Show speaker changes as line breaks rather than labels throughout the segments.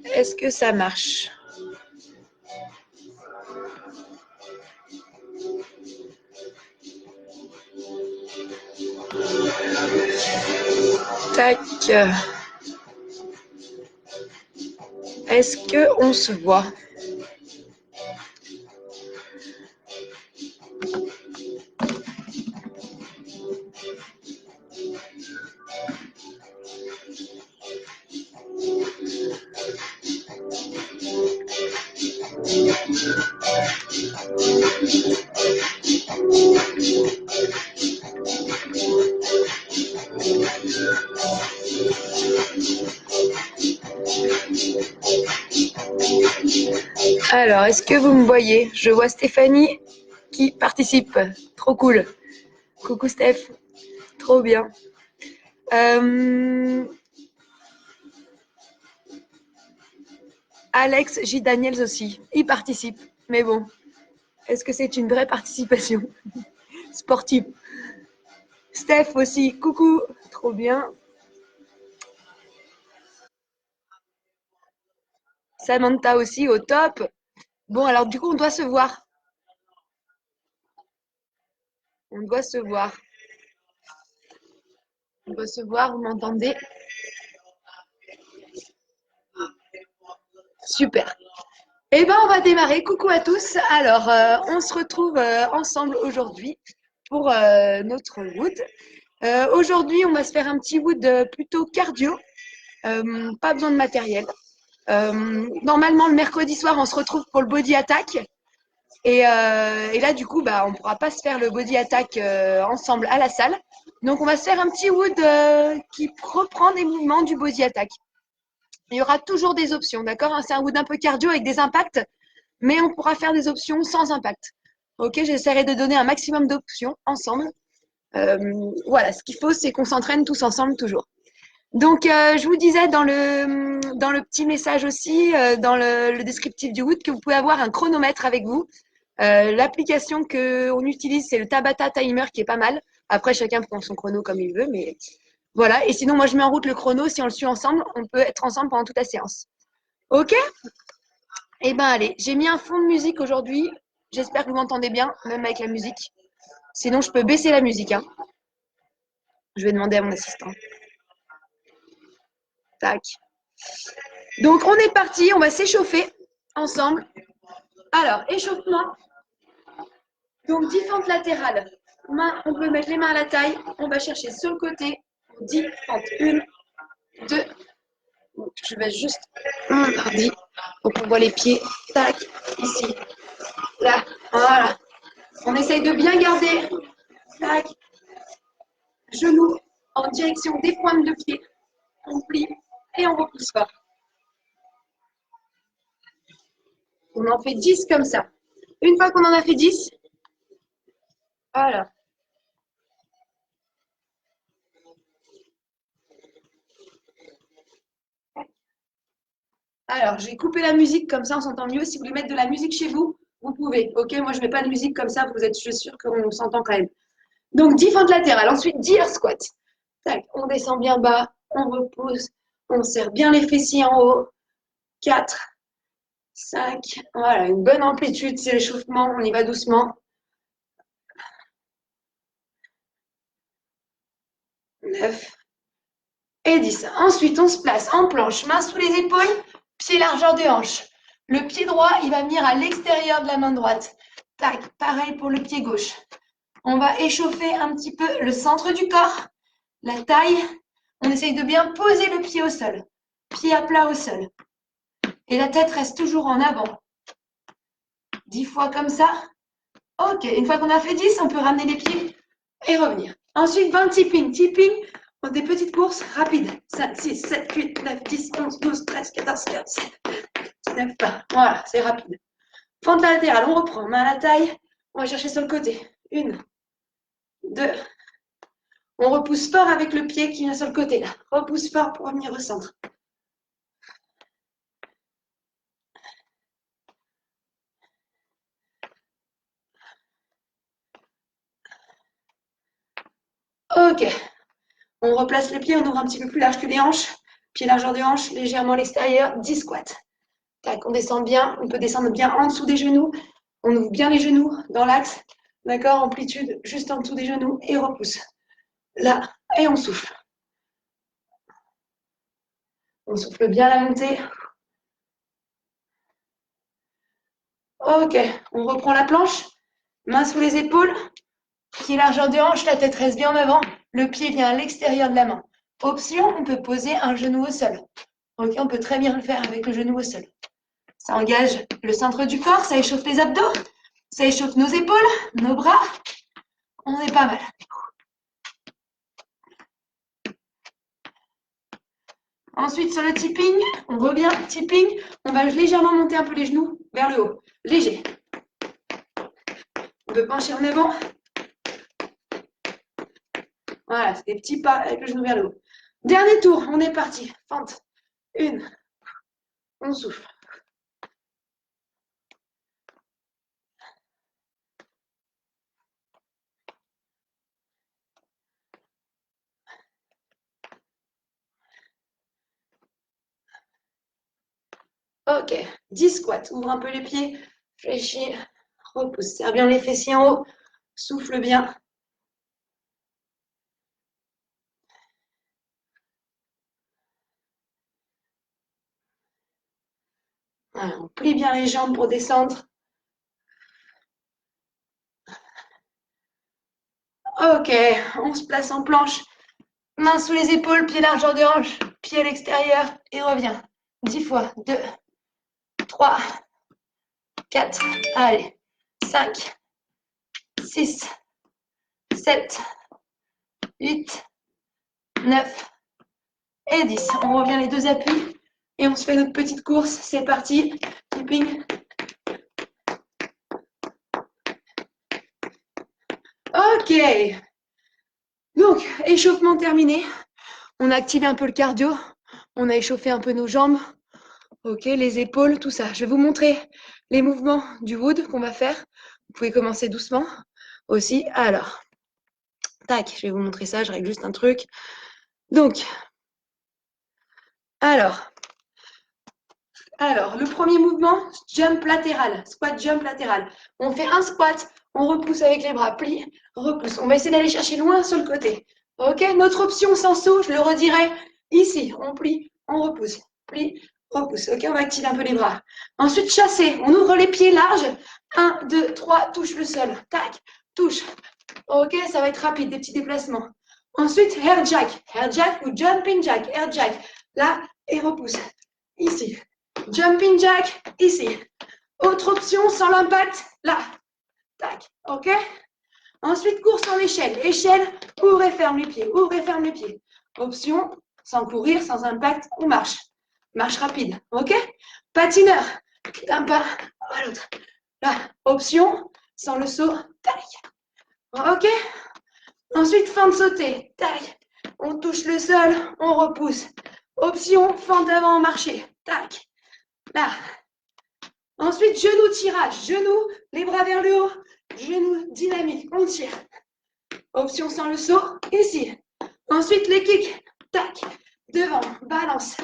Est-ce que ça marche? Tac. Est-ce que on se voit? Alors, est-ce que vous me voyez? Je vois Stéphanie qui participe. Trop cool. Coucou Steph. Trop bien. Alex J. Daniels aussi. Il participe. Mais bon, est-ce que c'est une vraie participation sportive? Steph aussi. Coucou. Trop bien. Samantha aussi au top. Bon, alors du coup, on doit se voir. On doit se voir. On doit se voir, vous m'entendez? Super. Eh bien, on va démarrer. Coucou à tous. Alors, on se retrouve ensemble aujourd'hui pour notre wood. Aujourd'hui, on va se faire un petit wood plutôt cardio. Pas besoin de matériel. Normalement, le mercredi soir, on se retrouve pour le body attack. Et là, du coup, bah, on ne pourra pas se faire le body attack ensemble à la salle. Donc, on va se faire un petit wood qui reprend des mouvements du body attack. Il y aura toujours des options, d'accord? C'est un wood un peu cardio avec des impacts, mais on pourra faire des options sans impact. Ok, j'essaierai de donner un maximum d'options ensemble. Voilà, ce qu'il faut, c'est qu'on s'entraîne tous ensemble toujours. Donc, je vous disais dans le petit message aussi, dans le descriptif du wood, que vous pouvez avoir un chronomètre avec vous. L'application qu'on utilise, c'est le Tabata Timer qui est pas mal. Après, chacun prend son chrono comme il veut, mais voilà. Et sinon, moi, je mets en route le chrono. Si on le suit ensemble, on peut être ensemble pendant toute la séance. Ok? Eh ben, allez, j'ai mis un fond de musique aujourd'hui. J'espère que vous m'entendez bien, même avec la musique. Sinon, je peux baisser la musique, hein. Je vais demander à mon assistant. Tac. Donc, on est parti. On va s'échauffer ensemble. Alors, échauffement. Donc, 10 fentes latérales. On peut mettre les mains à la taille. On va chercher sur le côté. 10 fentes. 1, 2. Je vais juste 1 par 10. Donc, on voit les pieds. Tac. Ici. Là. Voilà. On essaye de bien garder. Tac. Genoux en direction des pointes de pied. On plie et on repousse pas. On en fait 10 comme ça. Une fois qu'on en a fait 10, voilà. Alors, j'ai coupé la musique, comme ça on s'entend mieux. Si vous voulez mettre de la musique chez vous, vous pouvez. Ok, moi je ne mets pas de musique comme ça, vous êtes sûr qu'on s'entend quand même. Donc 10 fentes latérales. Ensuite, 10 air squats. Tac, on descend bien bas, on repose, on serre bien les fessiers en haut. 4, 5, voilà, une bonne amplitude, c'est l'échauffement, on y va doucement. 9 et 10. Ensuite, on se place en planche, main sous les épaules, pied largeur de hanche. Le pied droit, il va venir à l'extérieur de la main droite. Tac, pareil pour le pied gauche. On va échauffer un petit peu le centre du corps, la taille. On essaye de bien poser le pied au sol. Pied à plat au sol. Et la tête reste toujours en avant. 10 fois comme ça. Ok, une fois qu'on a fait 10, on peut ramener les pieds et revenir. Ensuite, 20 tipping. Tipping, des petites courses rapides. 5, 6, 7, 8, 9, 10, 11, 12, 13, 14, 15, 17, 19, 20. Voilà, c'est rapide. Fente latérale, on reprend. Main à la taille. On va chercher sur le côté. 1, 2. On repousse fort avec le pied qui vient sur le côté. Là. Repousse fort pour revenir au centre. Ok. On replace les pieds, on ouvre un petit peu plus large que les hanches. pied largeur de hanche, légèrement à l'extérieur, 10 squats. Tac, on descend bien, on peut descendre bien en dessous des genoux. On ouvre bien les genoux dans l'axe. D'accord, amplitude juste en dessous des genoux et repousse. Là, et on souffle. On souffle bien la montée. Ok, on reprend la planche. Main sous les épaules. Pied largeur de hanche, la tête reste bien en avant. Le pied vient à l'extérieur de la main. Option, on peut poser un genou au sol. Ok, on peut très bien le faire avec le genou au sol. Ça engage le centre du corps, ça échauffe les abdos, ça échauffe nos épaules, nos bras. On est pas mal. Ensuite, sur le tipping, on revient, tipping, on va légèrement monter un peu les genoux vers le haut. Léger. On peut pencher en avant. Voilà, c'est des petits pas avec le genou vers le haut. Dernier tour, on est parti. Fente. Une. On souffle. Ok, 10 squats. Ouvre un peu les pieds, fléchis, repousse. Serre bien les fessiers en haut, souffle bien. Voilà, on plie bien les jambes pour descendre. Ok, on se place en planche. Main sous les épaules, pied largeur de hanche, pied à l'extérieur et revient. 10 fois. 2, 3, 4, allez. 5, 6, 7, 8, 9 et 10. On revient les deux appuis et on se fait notre petite course. C'est parti. Keeping. Ok. Donc, échauffement terminé. On a activé un peu le cardio. On a échauffé un peu nos jambes. Ok, les épaules, tout ça. Je vais vous montrer les mouvements du wood qu'on va faire. Vous pouvez commencer doucement aussi. Alors, tac, je vais vous montrer ça. Je règle juste un truc. Donc, alors, le premier mouvement, jump latéral, squat jump latéral. On fait un squat, on repousse avec les bras, plie, repousse. On va essayer d'aller chercher loin sur le côté. Ok, notre option sans saut, je le redirai ici. On plie, on repousse, plie, repousse. Ok, on va activer un peu les bras. Ensuite, chasser. On ouvre les pieds larges. 1, 2, 3, touche le sol. Tac, touche. Ok, ça va être rapide, des petits déplacements. Ensuite, air jack ou jumping jack, air jack. Là, et repousse. Ici. Jumping jack, ici. Autre option, sans l'impact, là. Tac, ok. Ensuite, course en échelle. Échelle, ouvre et ferme les pieds, ouvre et ferme les pieds. Option, sans courir, sans impact, on marche. Marche rapide, ok. Patineur, d'un pas à l'autre. Là, option, sans le saut, tac. Ok. Ensuite, fin de sauter, tac. On touche le sol, on repousse. Option, fente avant, marcher, tac. Là. Ensuite, genou tirage, genou, les bras vers le haut, genou dynamique, on tire. Option sans le saut, ici. Ensuite, les kicks, tac, devant, balance.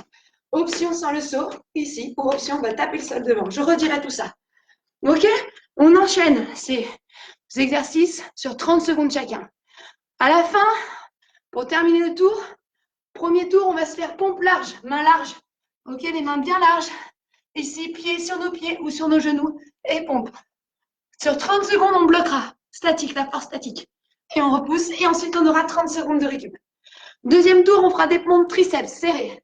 Option sans le saut, ici, ou option, on va taper le sol devant. Je redirai tout ça. Ok? On enchaîne ces exercices sur 30 secondes chacun. À la fin, pour terminer le tour, premier tour, on va se faire pompe large, main large. Ok, les mains bien larges. Ici, pieds sur nos pieds ou sur nos genoux et pompe. Sur 30 secondes, on bloquera. Statique, la force statique. Et on repousse. Et ensuite, on aura 30 secondes de récup. Deuxième tour, on fera des pompes triceps serrés.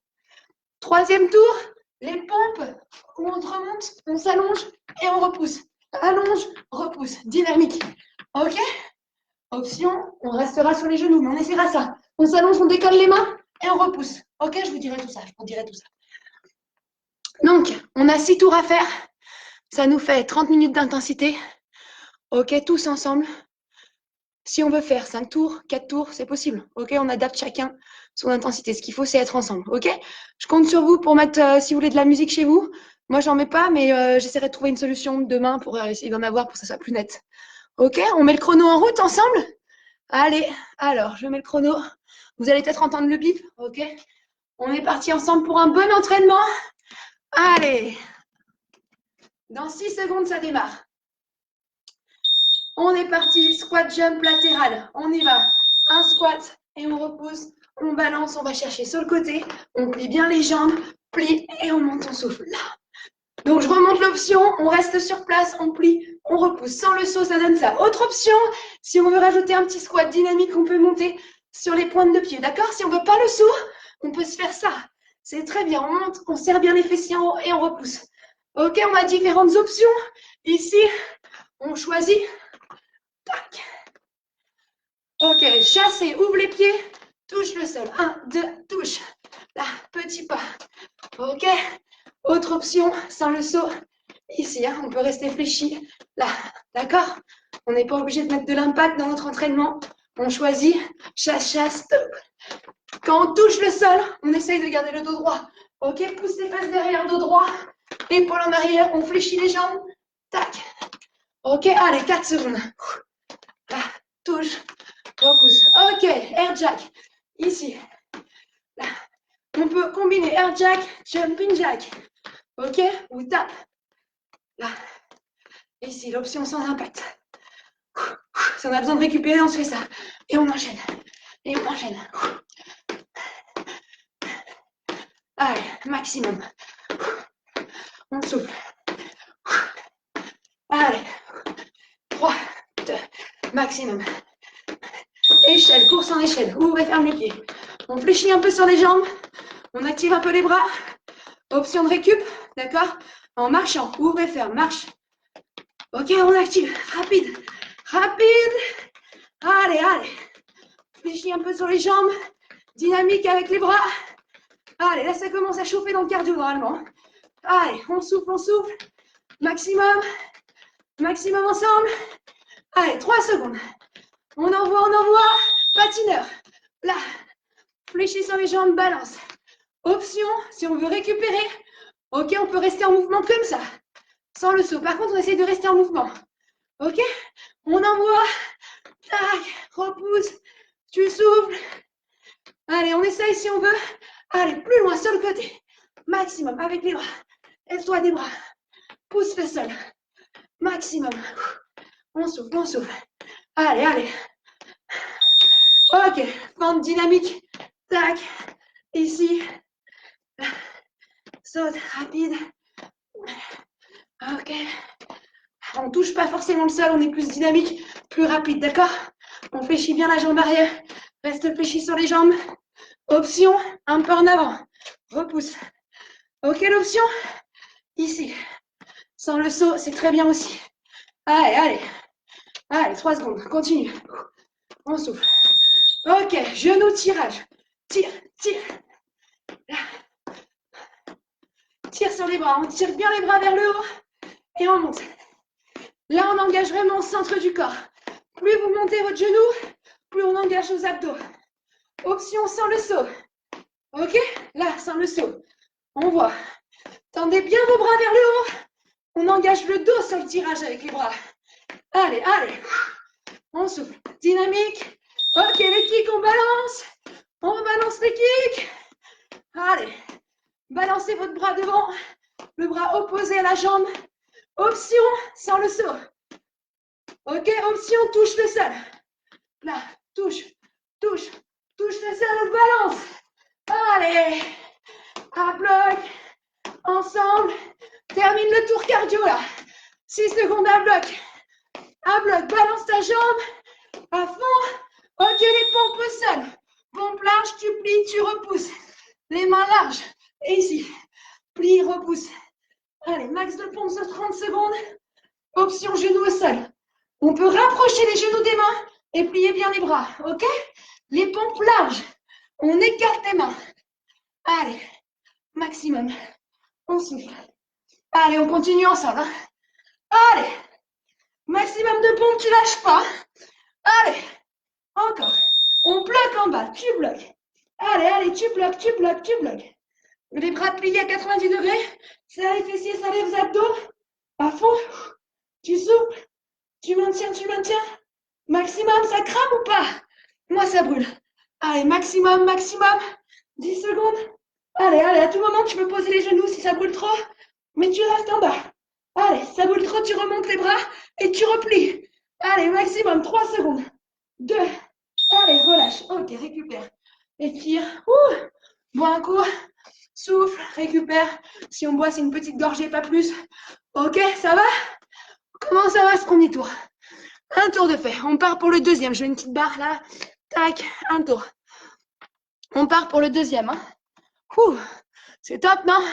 Troisième tour, les pompes où on remonte, on s'allonge et on repousse. Allonge, repousse. Dynamique. Ok? Option, on restera sur les genoux, mais on essaiera ça. On s'allonge, on décolle les mains et on repousse. Ok, je vous dirai tout ça. Je vous dirai tout ça. Donc, on a 6 tours à faire. Ça nous fait 30 minutes d'intensité. Ok, tous ensemble. Si on veut faire 5 tours, 4 tours, c'est possible. Ok, on adapte chacun son intensité. Ce qu'il faut, c'est être ensemble. Ok, je compte sur vous pour mettre, si vous voulez, de la musique chez vous. Moi, j'en mets pas, mais j'essaierai de trouver une solution demain pour essayer d'en avoir pour que ça soit plus net. Ok, on met le chrono en route ensemble? Allez, alors, je mets le chrono. Vous allez peut-être entendre le bip. Ok, On est parti ensemble pour un bon entraînement. Allez. Dans 6 secondes, ça démarre. On est parti. Squat jump latéral. On y va. Un squat et on repousse. On balance, on va chercher sur le côté. On plie bien les jambes. Plie et on monte, on souffle. Là. Donc, je remonte l'option. On reste sur place. On plie, on repousse. Sans le saut, ça donne ça. Autre option, si on veut rajouter un petit squat dynamique, on peut monter sur les pointes de pied. D'accord? Si on ne veut pas le saut, on peut se faire ça. C'est très bien. On monte, on serre bien les fessiers en haut et on repousse. Ok, on a différentes options. Ici, on choisit. Tac. Ok, chassez, ouvre les pieds, touche le sol. 1, 2, touche. Là, petit pas. Ok. Autre option, sans le saut. Ici, hein, on peut rester fléchi. Là, d'accord? On n'est pas obligé de mettre de l'impact dans notre entraînement. On choisit chasse, chasse, stop. Quand on touche le sol, on essaye de garder le dos droit. Ok, pousse les fesses derrière, dos droit. Épaule en arrière, on fléchit les jambes. Tac. Ok, allez, 4 secondes. Là, touche, repousse. Ok, air jack. Ici. Là. On peut combiner air jack, jumping jack. Ok, ou tape. Là. Ici, l'option sans impact. Si on a besoin de récupérer, on se fait ça. Et on enchaîne. Et on enchaîne. Allez, maximum. On souffle. Allez. 3, 2, maximum. Échelle, course en échelle. Ouvre et ferme les pieds. On fléchit un peu sur les jambes. On active un peu les bras. Option de récup, d'accord? En marchant, ouvre et ferme, marche. Ok, on active. Rapide, rapide. Allez, allez. Fléchis un peu sur les jambes. Dynamique avec les bras. Allez, là, ça commence à chauffer dans le cardio normalement. Allez, on souffle. Maximum. Maximum ensemble. Allez, 3 secondes. On envoie. Patineur. Là. Fléchis sur les jambes, balance. Option, si on veut récupérer. Ok, on peut rester en mouvement comme ça. Sans le saut. Par contre, on essaie de rester en mouvement. Ok? On envoie. Tac. Repousse. Tu souffles. Allez, on essaye si on veut. Allez, plus loin sur le côté. Maximum avec les bras. Lève-toi des bras. Pousse le sol. Maximum. On souffle. Allez, allez. Ok. Fente dynamique. Tac. Ici. Saute rapide. Ok. On ne touche pas forcément le sol, on est plus dynamique, plus rapide, d'accord? On fléchit bien la jambe arrière. Reste fléchi sur les jambes. Option, un peu en avant. Repousse. Ok, l'option? Ici. Sans le saut, c'est très bien aussi. Allez. Allez, 3 secondes. Continue. On souffle. Ok, genou, tirage. Tire. Tire sur les bras. On tire bien les bras vers le haut. Et on monte. Là, on engage vraiment le centre du corps. Plus vous montez votre genou, plus on engage nos abdos. Option sans le saut. Ok? Là, sans le saut. On voit. Tendez bien vos bras vers le haut. On engage le dos sur le tirage avec les bras. Allez. On souffle. Dynamique. Ok, les kicks, on balance. On balance les kicks. Allez. Balancez votre bras devant. Le bras opposé à la jambe. Option sans le saut. Ok, option touche le sol. Là, touche le sol, on balance. Allez, à bloc, ensemble. Termine le tour cardio là. 6 secondes à bloc. À bloc, balance ta jambe à fond. Ok, les pompes au sol. Pompe large, tu plies, tu repousses. Les mains larges. Et ici, plie, repousse. Allez, max de pompe sur 30 secondes. Option genou au sol. On peut rapprocher les genoux des mains et plier bien les bras, ok? Les pompes larges. On écarte les mains. Allez, maximum. On souffle. Allez, on continue ensemble. Hein. Allez, maximum de pompes, tu lâches pas. Allez, encore. On bloque en bas, tu bloques. Allez, tu bloques. Les bras pliés à 90 degrés. Serre les fessiers, serre les abdos. À fond. Tu souffles. Tu maintiens. Maximum, ça crame ou pas? Moi, ça brûle. Allez, maximum. 10 secondes. Allez, allez, à tout moment, tu peux poser les genoux si ça brûle trop, mais tu restes en bas. Allez, ça brûle trop, tu remontes les bras et tu replies. Allez, maximum 3 secondes. 2. Allez, relâche. Ok, récupère. Étire. Bois un coup. Souffle, récupère. Si on boit, c'est une petite gorgée, pas plus. Ok, ça va? Comment ça va ce premier tour? Un tour de fait. On part pour le deuxième. Je mets une petite barre là. Tac, un tour. On part pour le deuxième. Hein. C'est top, non?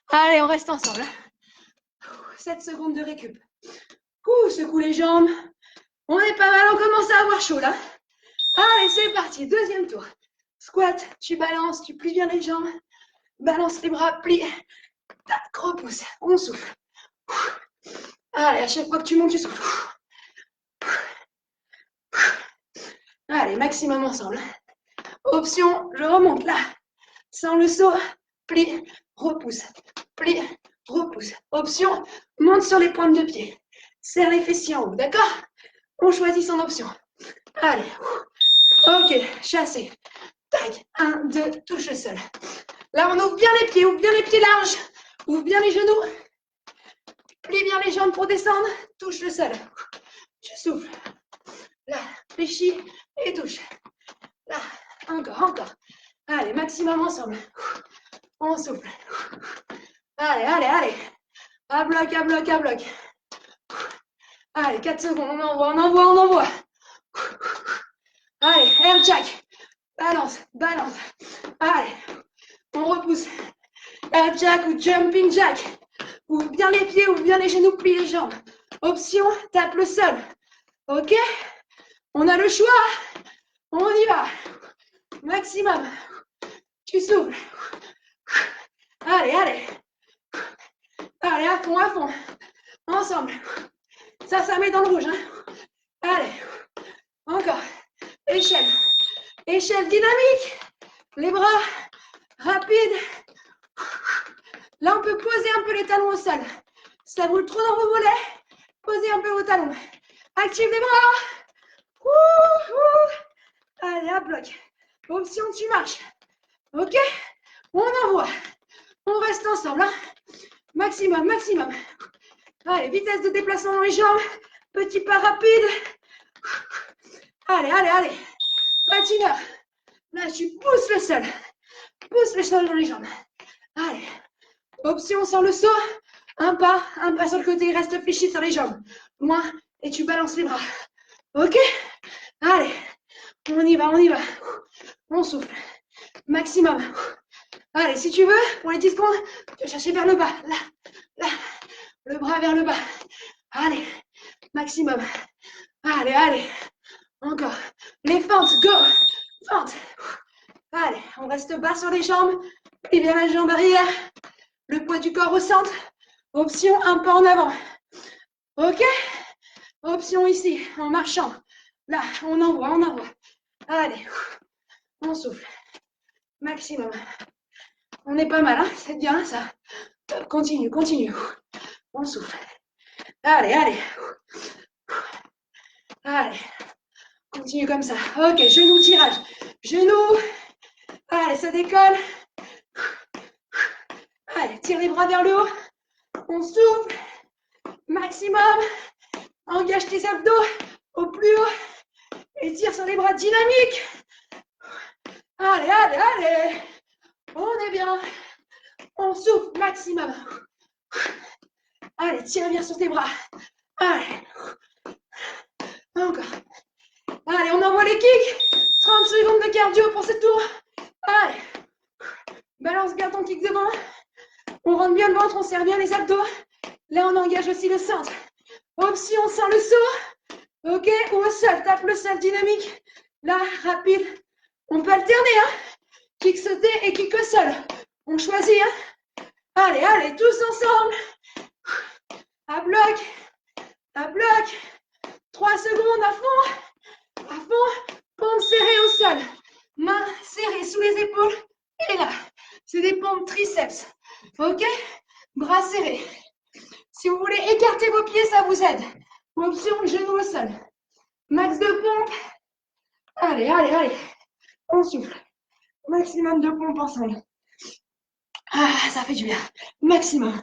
Allez, on reste ensemble. 7 secondes de récup. Secoue les jambes. On est pas mal, on commence à avoir chaud là. Allez, c'est parti. Deuxième tour. Squat, tu balances, tu plies bien les jambes. Balance les bras, plie. Tac, repousse. On souffle. Allez, à chaque fois que tu montes, tu souffles. Allez, maximum ensemble. Option, je remonte là. Sans le saut, plie, repousse. Plie, repousse. Option, monte sur les pointes de pied. Serre les fessiers en haut, d'accord? On choisit son option. Allez. Ok, chassez. Tac, 1, 2, touche le sol. Là, on ouvre bien les pieds larges. Ouvre bien les genoux. Plie bien les jambes pour descendre. Touche le sol. Tu souffles. Là, fléchis et touche. Là, encore. Allez, maximum ensemble. On souffle. Allez. À bloc. Allez, 4 secondes, on envoie. Allez, air jack. Balance. Allez, on repousse. Air jack ou jumping jack. Ouvre bien les pieds, ouvre bien les genoux, plie les jambes. Option, tape le sol. Ok? On a le choix. On y va. Maximum. Tu souffles. Allez. Allez, à fond. Ensemble. Ça met dans le rouge. Hein. Allez. Encore. Échelle dynamique. Les bras rapides. Là, on peut poser un peu les talons au sol. Si ça brûle trop dans vos mollets, posez un peu vos talons. Active les bras. Allez, à bloc. Option, tu marches. Ok? On envoie. On reste ensemble. Hein. Maximum. Allez, vitesse de déplacement dans les jambes. Petit pas rapide. Allez. Patineur. Là, tu pousses le sol. Pousse le sol dans les jambes. Allez. Option sans le saut. Un pas sur le côté. Reste fléchi sur les jambes. Moins. Et tu balances les bras. Ok? Allez. On y va. On souffle. Maximum. Allez, si tu veux, pour les 10 secondes, tu vas chercher vers le bas. Là. Le bras vers le bas. Allez. Maximum. Allez. Encore. Les fentes, go. Fente. Allez, on reste bas sur les jambes. Plie bien la jambe arrière. Le poids du corps au centre. Option, un pas en avant. Ok? Option ici, en marchant. Là, on envoie. Allez. On souffle. Maximum. On est pas mal, hein? C'est bien, ça. Continue. On souffle. Allez. Continue comme ça. Ok, genou tirage. Genou. Allez, ça décolle. Allez, tire les bras vers le haut. On souffle. Maximum. Engage tes abdos au plus haut. Et tire sur les bras dynamiques. Allez. On est bien. On souffle maximum. Allez, tire bien sur tes bras. Allez. Encore. Allez, on envoie les kicks. 30 secondes de cardio pour ce tour. Allez. Balance bien ton kick devant. On rentre bien le ventre, on serre bien les abdos. Là, on engage aussi le centre. Option sans le saut. Ok, ou au sol. Tape le sol dynamique. Là, rapide. On peut alterner. Hein. Kick sauté et kick au sol. On choisit. Hein. Allez, tous ensemble. À bloc. 3 secondes à fond. Pompe serrée au sol. Mains serrées sous les épaules. Et là, c'est des pompes triceps. Ok? Bras serrés. Si vous voulez écarter vos pieds, ça vous aide. Option genou au sol. Max de pompe. Allez. On souffle. Maximum de pompe ensemble. Ah, ça fait du bien. Maximum.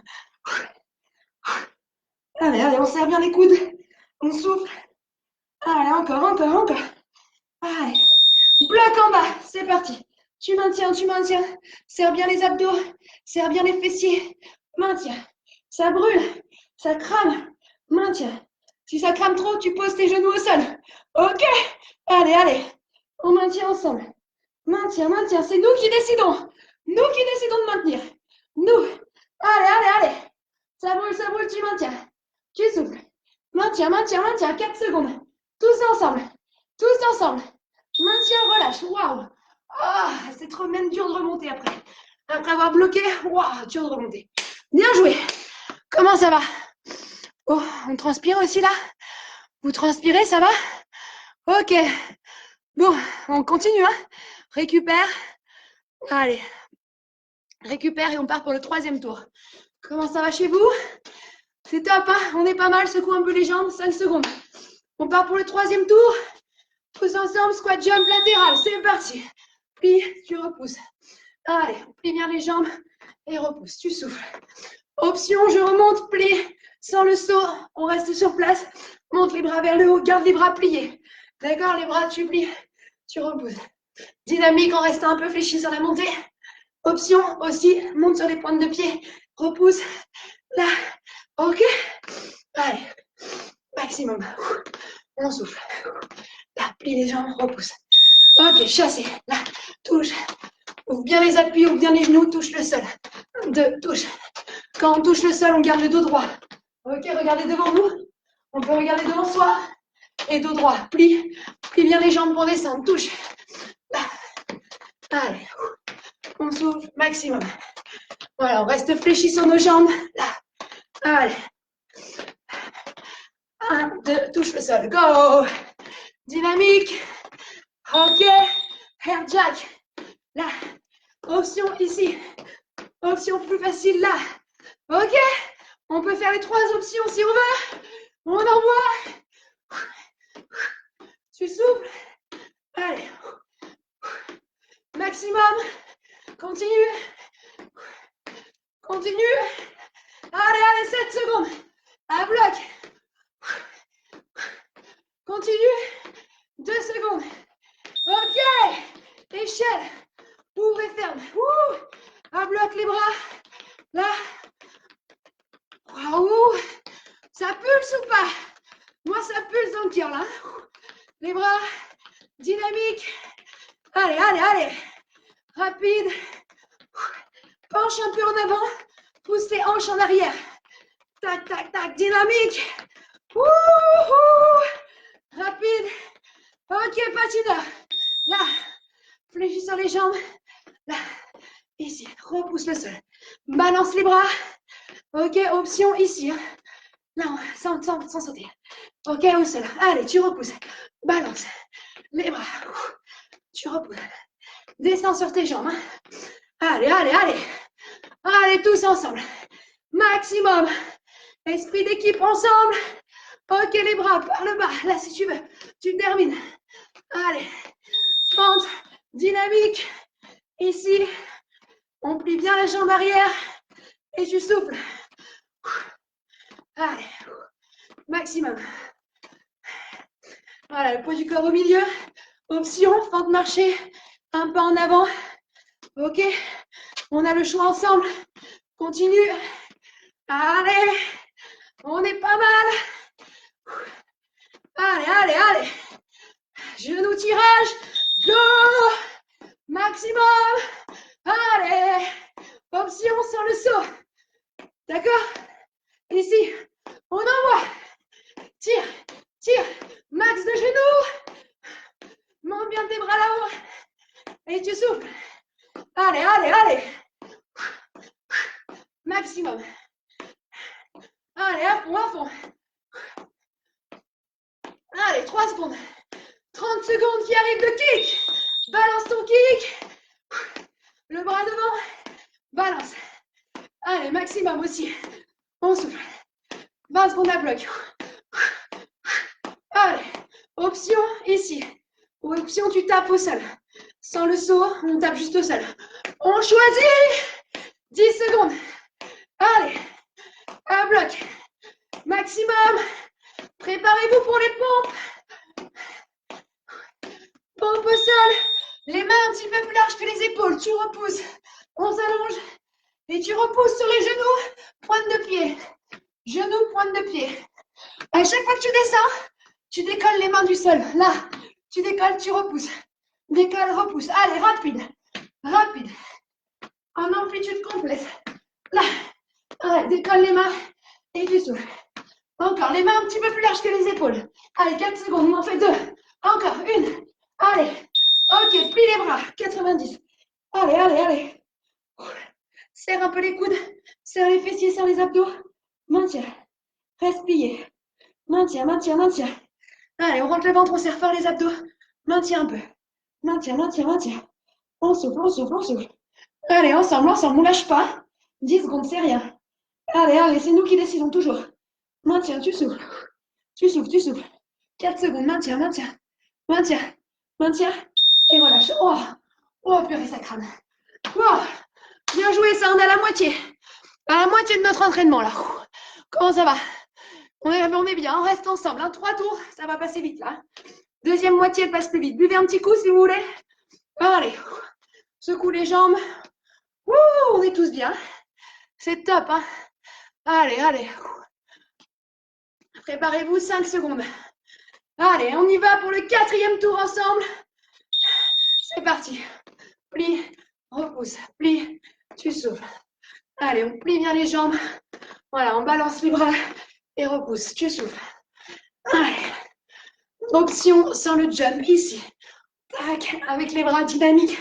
Allez, allez, on serre bien les coudes. On souffle. Allez, encore, encore, encore. Allez. Bloc en bas. C'est parti. Tu maintiens, tu maintiens. Serre bien les abdos. Serre bien les fessiers. Maintiens. Ça brûle. Ça crame. Maintiens. Si ça crame trop, tu poses tes genoux au sol. Ok. Allez, allez. On maintient ensemble. Maintiens, maintiens. C'est nous qui décidons. Nous qui décidons de maintenir. Nous. Allez, allez, allez. Ça brûle, tu maintiens. Tu souffles. Maintiens, maintiens, maintiens. 4 secondes. Tous ensemble. Tous ensemble. Maintiens, relâche. Waouh. Ah, c'est trop même dur de remonter après. Après avoir bloqué, waouh, dur de remonter. Bien joué. Comment ça va? Oh, on transpire aussi là? Vous transpirez, ça va? Ok. Bon, on continue, hein? Récupère. Allez. Récupère et on part pour le 3e tour. Comment ça va chez vous? C'est top, hein? On est pas mal. Secoue un peu les jambes. 5 secondes. On part pour le 3e tour. Tous ensemble, squat jump latéral. C'est parti. Plie, tu repousses. Allez, plie bien les jambes et repousse. Tu souffles. Option, je remonte, plie. Sans le saut, on reste sur place. Monte les bras vers le haut, garde les bras pliés. D'accord, les bras, tu plies, tu repousses. Dynamique en restant un peu fléchi sur la montée. Option aussi, monte sur les pointes de pied. Repousse. Là. Ok. Allez. Maximum. On souffle. Là, plie les jambes, repousse. Ok, chassez. Là, touche. Ouvre bien les appuis, ouvre bien les genoux, touche le sol. 2, touche. Quand on touche le sol, on garde le dos droit. Ok, regardez devant vous. On peut regarder devant soi. Et dos droit. Plie. Plie bien les jambes pour descendre. Touche. Là. Allez. On souffle. Maximum. Voilà, on reste fléchi sur nos jambes. Là. Allez. 1, 2, touche le sol. Go. Dynamique. Ok. Air jack. Là. Option ici. Option plus facile là. Ok. On peut faire les 3 options si on veut. On envoie. Tu souffles. Allez. Maximum. Continue. Continue. Allez, allez, 7 secondes. À bloc. Continue. 2 secondes. Ok. Échelle. Ouvre et ferme. À bloc les bras. Là. Waouh. Ça pulse ou pas? Moi, ça pulse dans le cœur là. Les bras. Dynamique. Allez, allez, allez. Rapide. Penche un peu en avant. Pousse tes hanches en arrière. Tac, tac, tac. Dynamique. Rapide. Ok, patineur. Là. Fléchis sur les jambes. Là. Ici. Repousse le sol. Balance les bras. Ok, option ici. Là, sans sauter. Ok, au sol. Allez, tu repousses. Balance. Les bras. Tu repousses. Descends sur tes jambes. Allez, allez, allez. Allez, tous ensemble. Maximum. Esprit d'équipe ensemble. Ok, les bras par le bas. Là, si tu veux, tu termines. Allez. Fente. Dynamique. Ici. On plie bien la jambe arrière. Et tu souffles. Allez. Maximum. Voilà, le poids du corps au milieu. Option, fente marcher. Un pas en avant. Ok. On a le choix ensemble. Continue. Allez. On est pas mal. Allez, allez, allez. Genou tirage. Go. Maximum. Allez. Option sur le saut. D'accord? Ici. On envoie. Tire. Tire. Max de genoux. Monte bien tes bras là-haut. Et tu souffles. Allez, allez, allez. Maximum. Allez, à fond, à fond. Allez, 3 secondes. 30 secondes qui arrivent de kick. Balance ton kick. Le bras devant. Balance. Allez, maximum aussi. On souffle. 20 secondes à bloc. Allez, option ici. Ou option, tu tapes au sol. Sans le saut, on tape juste au sol. On choisit. 10 secondes. Allez, un bloc. Maximum. Préparez-vous pour les pompes. Pompe au sol. Les mains un petit peu plus larges que les épaules. Tu repousses. On s'allonge. Et tu repousses sur les genoux. Pointe de pied. Genoux, pointe de pied. À chaque fois que tu descends, tu décolles les mains du sol. Là, tu décolles, tu repousses. Décolle, repousse. Allez, rapide. Rapide. En amplitude complète. Là. Allez, décolle les mains et tu souffles. Encore, les mains un petit peu plus larges que les épaules. Allez, 4 secondes, on en fait 2. Encore, 1. Allez. Ok, plie les bras. 90. Allez, allez, allez. Serre un peu les coudes. Serre les fessiers, serre les abdos. Maintiens. Reste plié. Maintiens, maintiens, maintiens. Allez, on rentre le ventre, on serre fort les abdos. Maintiens un peu. Maintiens, maintiens, maintiens. On souffle, on souffle, on souffle. Allez, ensemble, ensemble, on lâche pas. 10 secondes, c'est rien. Allez, allez, c'est nous qui décidons toujours. Maintiens, tu souffles. Tu souffles, tu souffles. 4 secondes, maintiens, maintiens. Maintiens, maintiens. Et relâche. Oh, oh, purée, ça crame. Oh, bien joué, ça, on est à la moitié. À la moitié de notre entraînement, là. Comment ça va? On est bien, on reste ensemble. Hein. 3 tours, ça va passer vite, là. Deuxième moitié, elle passe plus vite. Buvez un petit coup, si vous voulez. Allez, secoue les jambes. Ouh, on est tous bien. C'est top, hein. Allez, allez. Préparez-vous 5 secondes. Allez, on y va pour le 4e tour ensemble. C'est parti. Plie, repousse, plie, tu souffles. Allez, on plie bien les jambes. Voilà, on balance les bras et repousse, tu souffles. Allez. Option sans le jump ici. Tac, avec les bras dynamiques.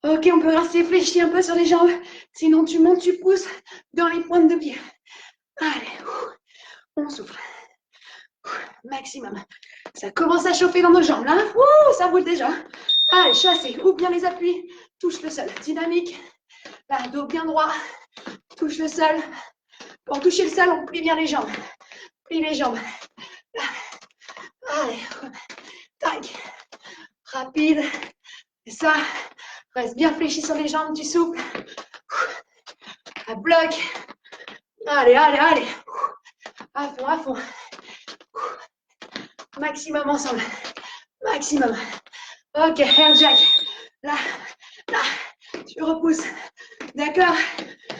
Ok, on peut rester fléchi un peu sur les jambes. Sinon, tu montes, tu pousses dans les pointes de pied. Allez, on souffle. Maximum. Ça commence à chauffer dans nos jambes, là. Ouh, ça roule déjà. Allez, chassez. Ouvre bien les appuis. Touche le sol. Dynamique. Là, dos bien droit. Touche le sol. Pour toucher le sol, on plie bien les jambes. Plie les jambes. Là. Allez. Tac. Rapide. Et ça. Reste bien fléchi sur les jambes. Tu souffles. À bloc. Allez, allez, allez. À fond, à fond. Maximum ensemble. Maximum. Ok, air jack. Là, là. Tu repousses. D'accord.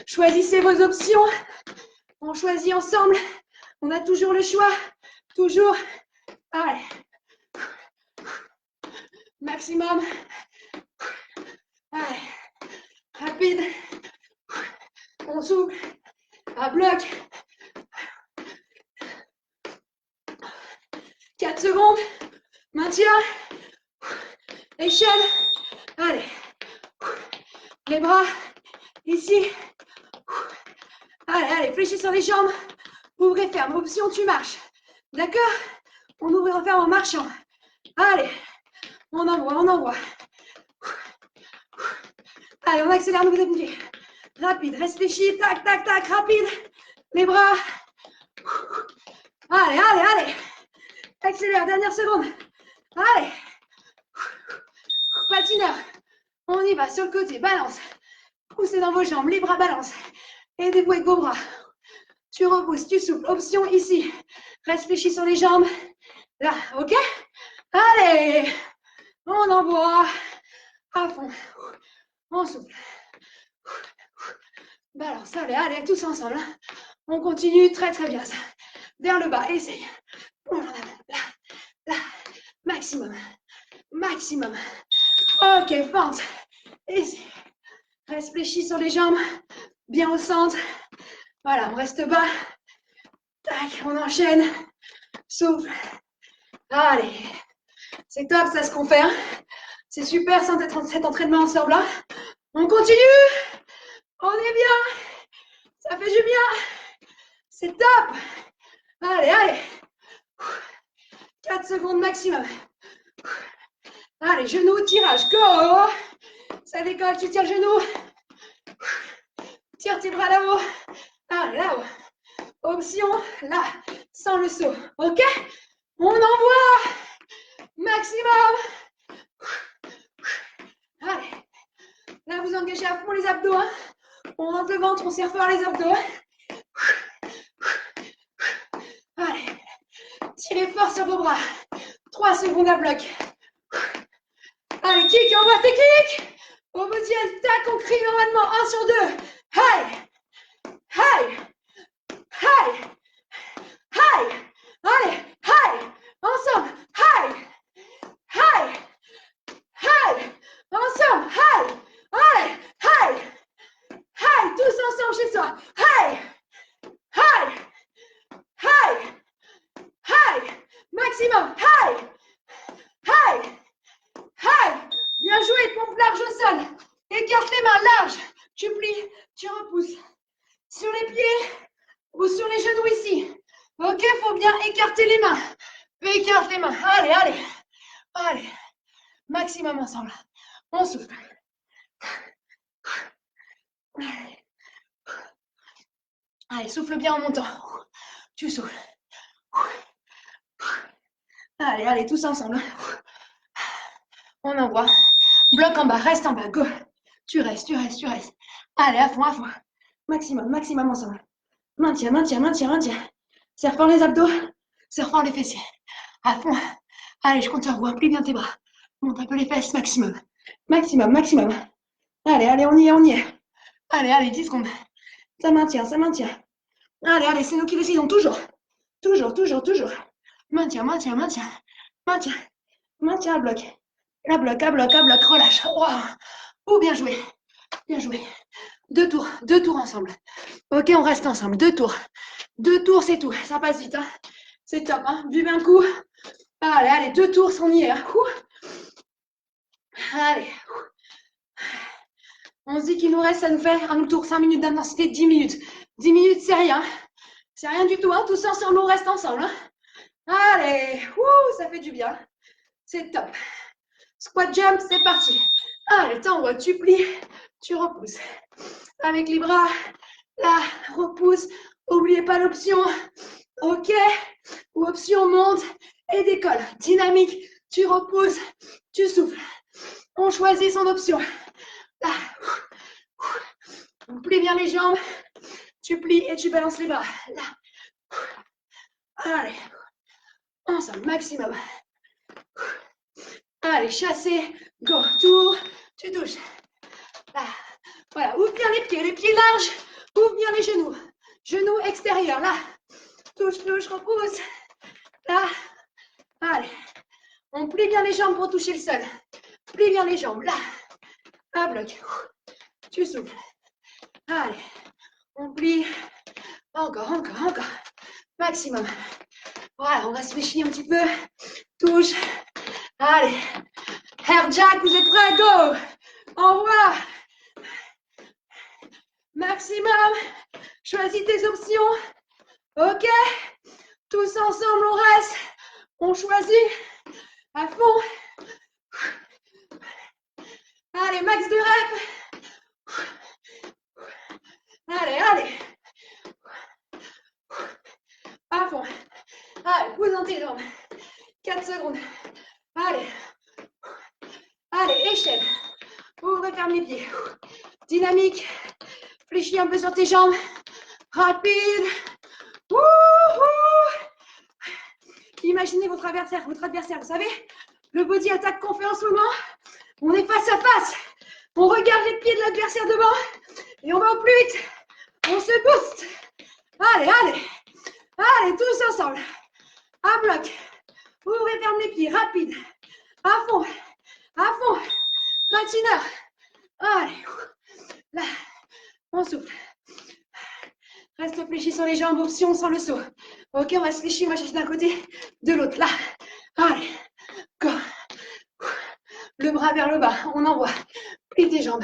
Choisissez vos options. On choisit ensemble. On a toujours le choix. Toujours. Allez. Maximum. Allez. Rapide. On souffle. À bloc. 4 secondes. Maintien. Échelle. Allez. Les bras. Ici. Allez, allez, fléchis sur les jambes. Ouvrez, ferme. Option, tu marches. D'accord? On ouvre et on ferme en marchant. Allez. On envoie, on envoie. Allez, on accélère, ne vous êtes rapide, reste fléchi. Tac, tac, tac, rapide. Les bras. Allez, allez, allez. Accélère, dernière seconde. Allez. Patineur. On y va sur le côté, balance. Poussez dans vos jambes, les bras balancent. Aidez-vous avec vos bras. Tu repousses, tu souffles. Option ici. Reste fléchi sur les jambes. Là, ok? Allez. On envoie. À fond. On souffle. Balance, allez, allez, tous ensemble. Hein. On continue, très très bien ça. Vers le bas, essaye. Là, là, maximum. Maximum. Ok, fente. Ici. Reste fléchi sur les jambes. Bien au centre. Voilà, on reste bas. Tac, on enchaîne. Souffle. Allez. C'est top ça ce qu'on fait. Hein. C'est super cet entraînement ensemble là. On continue. On est bien. Ça fait du bien. C'est top. Allez, allez. 4 secondes maximum. Allez, genoux, tirage. Go. Ça décolle, tu tires le genou. Tire tes bras là-haut. Allez, là-haut. Option, là, sans le saut. Ok? On envoie. Maximum. Allez. Là, vous engagez à fond les abdos. Hein. On monte le ventre, on serre fort les abdos. Allez, tirez fort sur vos bras. 3 secondes à bloc. Allez, kick, envoie tes kicks. Au body attack, on crie normalement 1 sur 2. Hey, hey, hey, hey. Allez, hey, ensemble, hey, hey, hey, ensemble, hey, allez, hey, hey, tous ensemble chez soi. Hey, hey, hey, hey, maximum, hey, hey, hey. Bien joué, pompe large au sol. Écarte les mains larges. Tu plies, tu repousses. Sur les pieds ou sur les genoux ici. Ok, il faut bien écarter les mains. Écarte les mains. Allez, allez. Allez. Maximum ensemble. On souffle. Allez, souffle bien en montant. Tu souffles. Allez, allez, tous ensemble. On envoie. Bloc en bas, reste en bas. Go. Tu restes, tu restes, tu restes. Allez, à fond, à fond. Maximum, maximum ensemble. Maintiens, maintiens, maintiens, maintiens. Serre fort les abdos. Serre fort les fessiers. À fond. Allez, je compte sur vous. Plie bien tes bras. Monte un peu les fesses. Maximum. Maximum, maximum. Allez, allez, on y est, on y est. Allez, allez, 10 secondes. Ça maintient, ça maintient. Allez, allez, c'est nous qui décidons. Toujours. Toujours, toujours, toujours. Maintien, maintien, maintien. Maintien. Maintien à bloc. À bloc, à bloc, à bloc. Relâche. Wow. Oh, bien joué. Bien joué. 2 tours ensemble. Ok, on reste ensemble. 2 tours. 2 tours, c'est tout. Ça passe vite. Hein. C'est top. Hein. Buvez un coup. Allez, allez, 2 tours, on y est. Hein. Allez. On se dit qu'il nous reste, ça nous fait un tour, 5 minutes d'intensité, 10 minutes. 10 minutes, c'est rien. C'est rien du tout. Hein. Tous ensemble, on reste ensemble. Hein. Allez. Ça fait du bien. C'est top. Squat jump, c'est parti. Allez, t'envoies, tu plies, tu repousses. Avec les bras, là, repousse. N'oubliez pas l'option. Ok. Ou option monte et décolle. Dynamique, tu repousses, tu souffles. On choisit son option. Là. On plie bien les jambes. Tu plies et tu balances les bras. Là. Allez. Ensemble, maximum. Allez, chasser. Go. Tour. Tu touches. Là. Voilà. Ouvre bien les pieds larges. Ouvre bien les genoux. Genoux extérieurs. Là. Touche, touche, repousse. Là. Allez. On plie bien les jambes pour toucher le sol. Plie bien les jambes. Là. À bloc. Tu souffles. Allez. On plie. Encore, encore, encore. Maximum. Voilà, on va se fléchir un petit peu. Touche. Allez. Air Jack, vous êtes prêts? Go. Envoie. Maximum. Choisis tes options. Ok. Tous ensemble, on reste. On choisit. À fond. Allez, max de reps. Allez, allez. À fond. Allez, pousse dans tes jambes. 4 secondes. Allez. Allez, échelle. Ouvre et ferme les pieds. Dynamique. Fléchis un peu sur tes jambes. Rapide. Wouhou. Imaginez votre adversaire, vous savez, le body attack qu'on fait en ce moment, on est face à face. On regarde les pieds de l'adversaire devant et on va au plus vite. On se booste. Allez, allez. Allez, tous ensemble. À bloc. Ouvre et ferme les pieds. Rapide. À fond. À fond. Patineur. Allez. Là. On souffle. Reste fléchi sur les jambes. Option sans le saut. Ok, on va se fléchir. Moi, je suis d'un côté, de l'autre. Là. Allez. Go. Le bras vers le bas. On envoie. Plie tes jambes.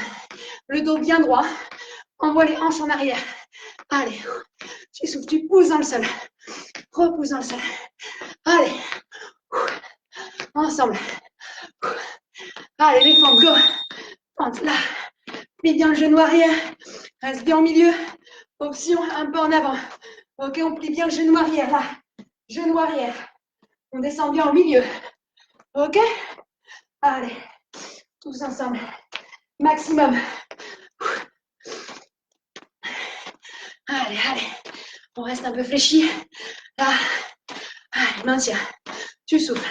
Le dos bien droit. Envoie les hanches en arrière. Allez. Tu souffles. Tu pousses dans le sol. Repousse dans le sol. Allez. Ensemble. Allez, les fentes, go. Fente, là. Plie bien le genou arrière. Reste bien au milieu. Option, un peu en avant. Ok, on plie bien le genou arrière, là. Genou arrière. On descend bien au milieu. Ok. Allez. Tous ensemble. Maximum. Allez, allez. On reste un peu fléchi. Là. Allez, maintiens. Tu souffles.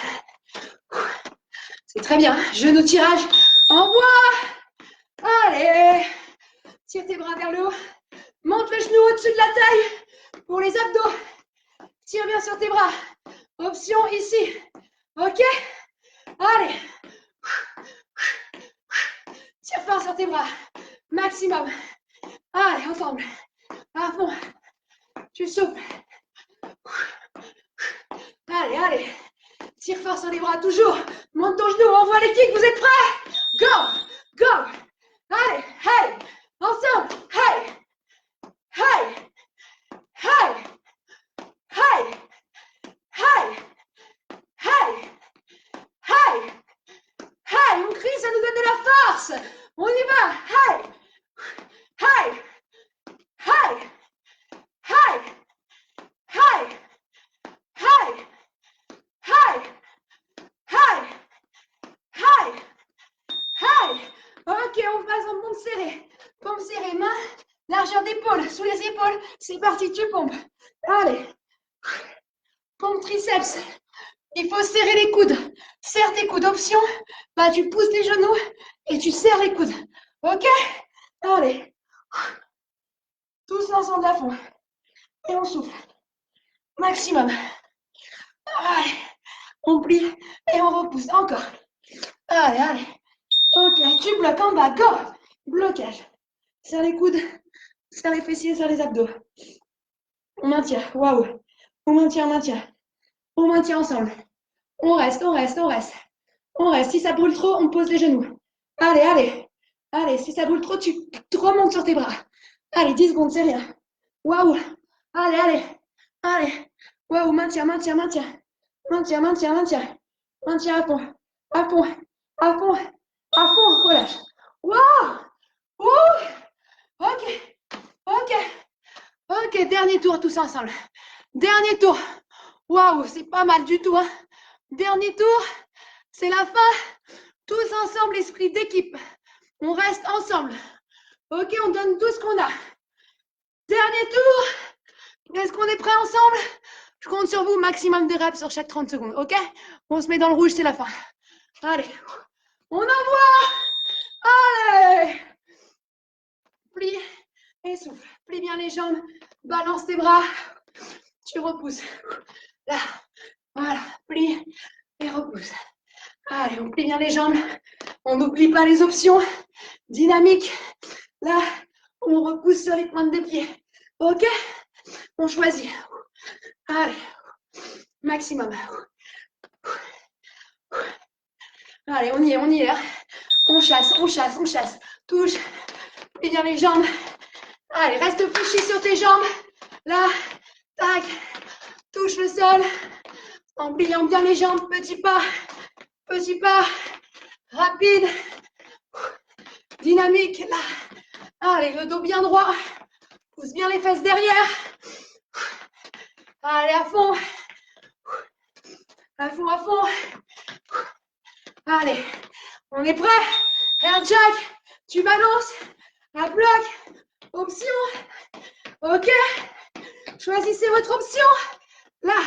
C'est très bien. Genou tirage. Envoie. Allez. Tire tes bras vers le haut. Monte le genou au-dessus de la taille pour les abdos. Tire bien sur tes bras. Option ici. Ok. Allez. Tire fort sur tes bras. Maximum. Allez, ensemble. À fond. Tu souffles. Allez, allez. Tire fort sur les bras, toujours. Monte ton genou, envoie les kicks, vous êtes prêts? Go, go. Allez, hey. Ensemble, hey. Hey. Hey. Hey. Hey. Hey. Hey. Hey. On crie, ça nous donne de la force. On y va. Hey. Hey. Hey. Hey. Hey. Hey. Hey. Hey. Hey. Hey. Ok, on passe en pompe serrée. Pompe serrée, main, largeur d'épaule, sous les épaules. C'est parti, tu pompes. Allez. Pompe triceps. Il faut serrer les coudes. Serre tes coudes. Option, bah, tu pousses les genoux et tu serres les coudes. Ok? Allez. Tous ensemble à fond. Et on souffle. Maximum. Allez. On plie et on repousse. Encore. Allez, allez. Ok, tu bloques en bas. Go. Blocage. Serre les coudes. Serre les fessiers, serre les abdos. On maintient. Waouh. On maintient, on maintient. On maintient ensemble. On reste, on reste, on reste. On reste. Si ça brûle trop, on pose les genoux. Allez, allez. Allez, si ça brûle trop, tu remontes sur tes bras. Allez, 10 secondes, c'est rien. Waouh. Allez, allez. Allez. Waouh, maintien, maintien, maintien. Maintien, maintien, maintien. Maintien à fond. À fond. À fond. À fond. Relâche. Waouh. Ouh. Ok. Ok. Ok, dernier tour tous ensemble. Dernier tour. Waouh, c'est pas mal du tout, hein. Dernier tour, c'est la fin. Tous ensemble, esprit d'équipe. On reste ensemble. Ok, on donne tout ce qu'on a. Dernier tour. Est-ce qu'on est prêts ensemble? Je compte sur vous, maximum de reps sur chaque 30 secondes. Ok? On se met dans le rouge, c'est la fin. Allez. On envoie. Allez. Plie et souffle. Plie bien les jambes. Balance tes bras. Tu repousses. Là. Voilà. Plie et repousse. Allez, on plie bien les jambes. On n'oublie pas les options. Dynamique. Là, on repousse sur les pointes des pieds. Ok? On choisit. Allez. Maximum. Allez, on y est. On chasse, on chasse, on chasse. Touche. Plie bien les jambes. Allez, reste fléchi sur tes jambes. Là. Tac. Touche le sol. En pliant bien les jambes. Petit pas. Petit pas. Rapide. Dynamique. Là. Allez, le dos bien droit. Pousse bien les fesses derrière. Allez, à fond. À fond, à fond. Allez, on est prêt. Air jack. Tu balances. À bloc. Option. Ok. Choisissez votre option. Là.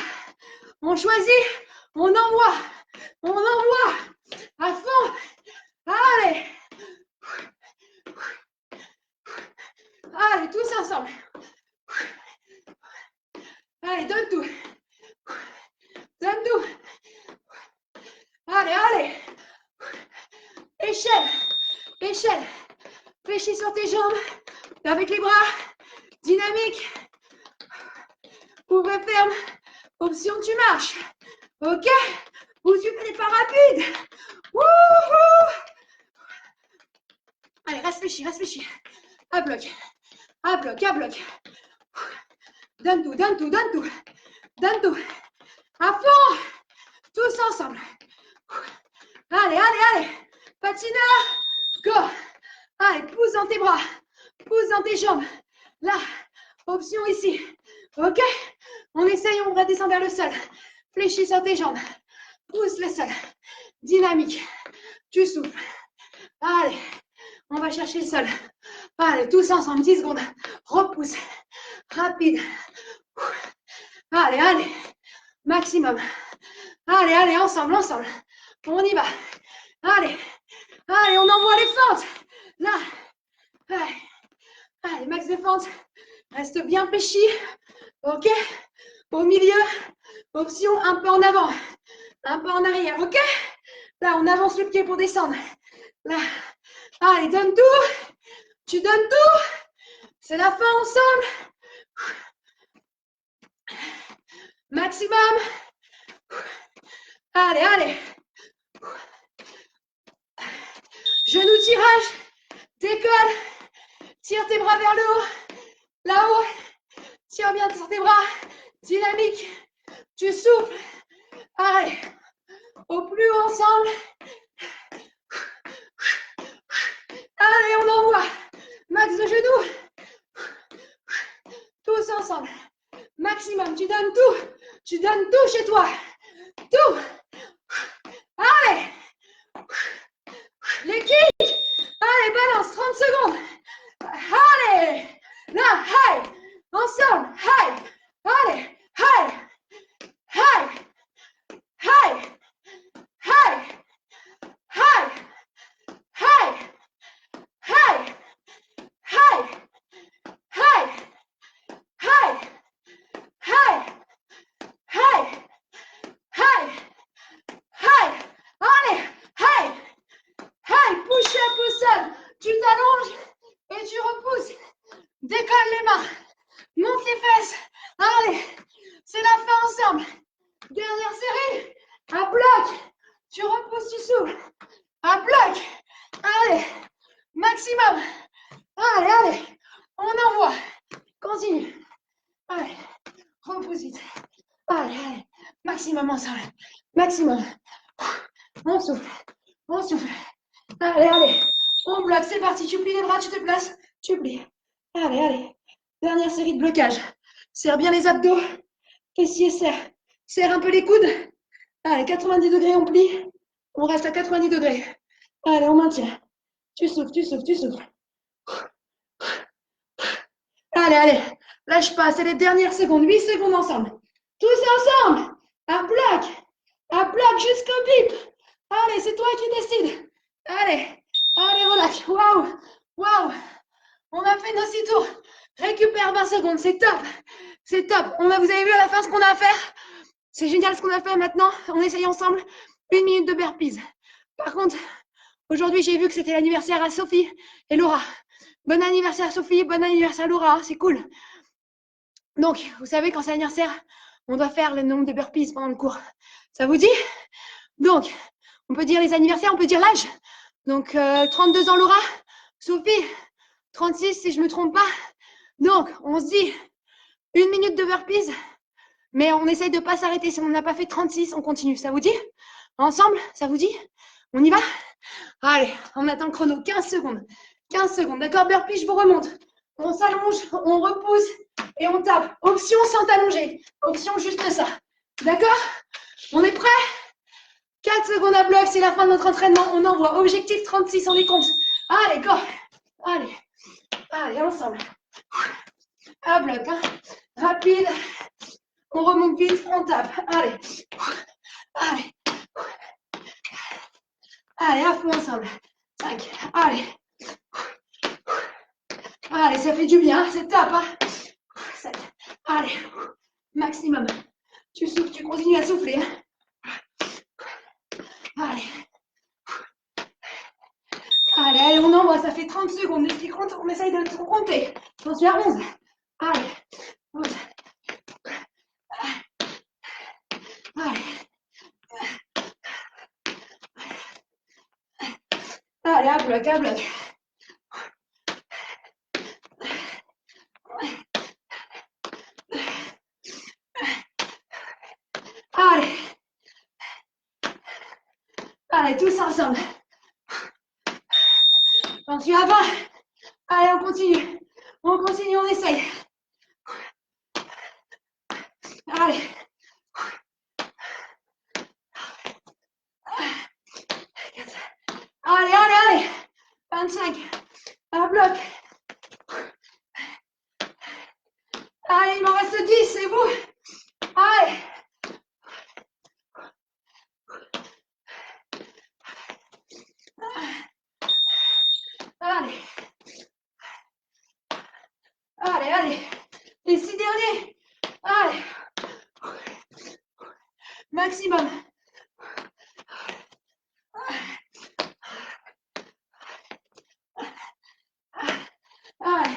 On choisit. On envoie. On envoie. À fond. Allez. Allez, tous ensemble. Allez, donne tout. Donne tout. Allez, allez. Échelle. Échelle. Fléchis sur tes jambes. Avec les bras. Dynamique. Ouvre et ferme. Option, tu marches. Ok. Ou tu fais des pas rapides. Wouhou. Allez, reste fléchi, reste fléchi. À bloc. À bloc, à bloc. Donne tout, donne tout, donne tout. Donne tout. À fond. Tous ensemble. Allez, allez, allez. Patineur. Go. Allez, pousse dans tes bras. Pousse dans tes jambes. Là. Option ici. Ok. On essaye, on redescend vers le sol. Fléchis sur tes jambes. Pousse le sol. Dynamique. Tu souffles. Allez. On va chercher le sol. Allez, tous ensemble. 10 secondes. Repousse. rapide. Allez, allez, maximum. Allez, allez, ensemble, ensemble. On y va. Allez, allez, on envoie les fentes. Là, allez, allez, max de fentes. Reste bien péchi. Ok. Au milieu, option un peu en avant, un peu en arrière. Ok. Là, on avance le pied pour descendre. Là, allez, donne tout. Tu donnes tout. C'est la fin ensemble. Maximum. Allez, allez. Genou tirage. Décolle. Tire tes bras vers le haut. Là-haut. Tire bien sur tes bras. Dynamique. Tu souffles. Allez. Au plus haut ensemble. Allez, on envoie. Max de genoux. Tous ensemble. Maximum. Tu donnes tout. Tu donnes tout chez toi. Tout. Allez. Les kicks. Allez, balance. 30 secondes. Allez. Là, hey. Ensemble. Hey. Allez. Hey. Hey. Hey. Hey. Hey. Hey. Hey. Hey. Hey. Hey. Hey. Hey. Hey. Hey. Allez. Hey. Hey. Push up, push up. Tu t'allonges et tu repousses. Décolle les mains. Monte les fesses. Allez. C'est la fin ensemble. Dernière série. À bloc. Tu repousses, tu souffles. À bloc. Allez. Maximum. Allez, allez. On envoie. Continue. Allez. Repousse vite. Allez, allez. Maximum ensemble. Maximum. On souffle. On souffle. Allez, allez. On bloque. C'est parti. Tu plies les bras, tu te places. Tu plies. Allez, allez. Dernière série de blocage. Serre bien les abdos. Fessiers, serre. Serre un peu les coudes. Allez, 90 degrés, on plie. On reste à 90 degrés. Allez, on maintient. Tu souffles, tu souffles, tu souffles. Allez, allez. Lâche pas. C'est les dernières secondes. 8 secondes ensemble. Tous ensemble. À bloc. À bloc jusqu'au bip. Allez, c'est toi qui décides. Allez. Allez, relax. Waouh. Waouh. On a fait nos 6 tours. Récupère 20 secondes. C'est top. C'est top. Vous avez vu à la fin ce qu'on a à faire? C'est génial ce qu'on a fait maintenant. On essaye ensemble 1 minute de burpees. Par contre, aujourd'hui, j'ai vu que c'était l'anniversaire à Sophie et Laura. Bon anniversaire Sophie, bon anniversaire Laura, c'est cool. Donc, vous savez, quand c'est l'anniversaire, on doit faire le nombre de burpees pendant le cours. Ça vous dit? Donc, on peut dire les anniversaires, on peut dire l'âge. Donc, 32 ans Laura, Sophie, 36 si je ne me trompe pas. Donc, on se dit 1 minute de burpees, mais on essaye de ne pas s'arrêter. Si on n'a pas fait 36, on continue. Ça vous dit? Ensemble, ça vous dit? On y va? Allez, on attend le chrono. 15 secondes. 15 secondes. D'accord, burpee, je vous remonte. On s'allonge, on repousse et on tape. Option sans t'allonger. Option juste ça. D'accord? On est prêt? 4 secondes à bloc, c'est la fin de notre entraînement. On envoie. Objectif 36, on les compte. Allez, go. Allez. Allez, ensemble. À bloc, hein. Rapide. On remonte vite, on tape. Allez. Allez. Allez, à fond ensemble. 5. Allez. Allez, ça fait du bien, c'est top. Hein. 7. Allez. Maximum. Tu souffles, tu continues à souffler. Hein. Allez. Allez, allez, on envoie, ça fait 30 secondes. L'esprit compte, on essaye de tout compter. J'en suis à 11. Allez. 12. Allez. Allez, à bloc, à bloc. Allez. Allez, tous ensemble. J'en suis à 20. Allez, on continue. On continue, on essaye. Allez. Allez, allez, allez. 25. Un bloc. Maximum. Allez.